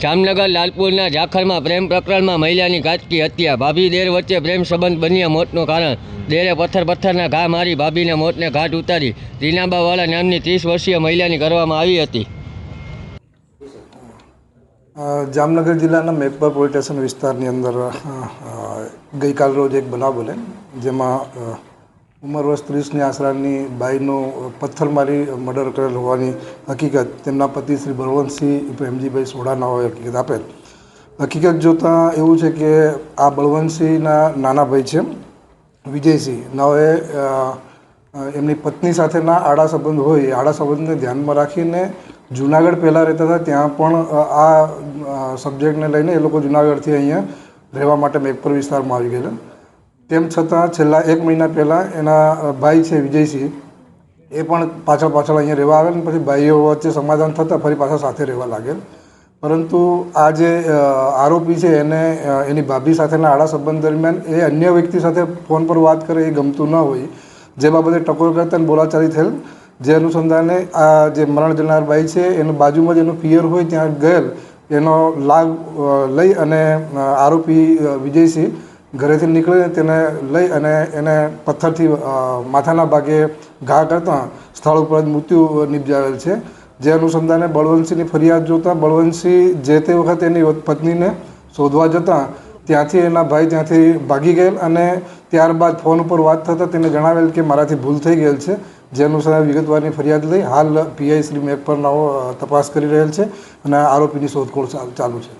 જામનગર લાલપુરના ઝાખરમાં પ્રેમ પ્રકરણમાં મહિલાની ઘાતકી હત્યા। ભાભી દેર વચ્ચે પ્રેમ સંબંધ બન્યા મોતનું કારણ। દેરે પથ્થરના ઘા મારી ભાભીને મોતને ઘાટ ઉતારી રીનાબાવાળા નામની 30 વર્ષીય મહિલાની કરવામાં આવી હતી। જામનગર જિલ્લાના મેઘપર પોલીસ સ્ટેશન વિસ્તારની અંદર ગઈકાલ રોજ એક બનાવ બને, જેમાં ઉંમર વર્ષ 30ની આસરાની બાઈનું પથ્થર મારી મર્ડર કરેલ હોવાની હકીકત તેમના પતિ શ્રી બળવંતસિંહ પ્રેમજીભાઈ સોડાના હોય હકીકત આપેલ। હકીકત જોતાં એવું છે કે આ બળવંતસિંહના નાના ભાઈ છે વિજયસિંહ નાઓએ એમની પત્ની સાથેના આડા સંબંધ હોય એ આડા સંબંધને ધ્યાનમાં રાખીને જુનાગઢ પહેલાં રહેતા હતા, ત્યાં પણ આ સબ્જેક્ટને લઈને એ લોકો જુનાગઢથી અહીંયા રહેવા માટે મેઘપર વિસ્તારમાં આવી ગયેલા। તેમ છતાં છેલ્લા 1 મહિના પહેલાં એના ભાઈ છે વિજયસિંહ એ પણ પાછળ અહીંયા રહેવા આવેલ, પછી ભાઈઓ વચ્ચે સમાધાન થતાં ફરી પાછા સાથે રહેવા લાગેલ। પરંતુ આ જે આરોપી છે એને એની ભાભી સાથેના આડા સંબંધ દરમિયાન એ અન્ય વ્યક્તિ સાથે ફોન પર વાત કરે એ ગમતું ન હોય, જે બાબતે ટકોર કરતા બોલાચાલી થયેલ। જે અનુસંધાને આ જે મરણ જનાર બાઈ છે એનું બાજુમાં જ એનું પિયર હોય ત્યાં ગયેલ, એનો લાગ લઈ અને આરોપી વિજયસિંહ ઘરેથી નીકળીને તેને લઈ અને એને પથ્થરથી માથાના ભાગે ઘા કરતાં સ્થળ ઉપર જ મૃત્યુ નિપજાવેલ છે। જે અનુસંધાને બળવંતસિંહની ફરિયાદ જોતાં બળવંતસિંહ જે તે વખતે એની પત્નીને શોધવા જતાં ત્યાંથી એના ભાઈ ત્યાંથી ભાગી ગયેલ અને ત્યારબાદ ફોન ઉપર વાત થતાં તેને જણાવેલ કે મારાથી ભૂલ થઈ ગયેલ છે। જે અનુસાર વિગતવારની ફરિયાદ લઈ હાલ પીઆઈ શ્રી મેઘપર નાઓ તપાસ કરી રહેલ છે અને આરોપીની શોધખોળ ચાલુ છે।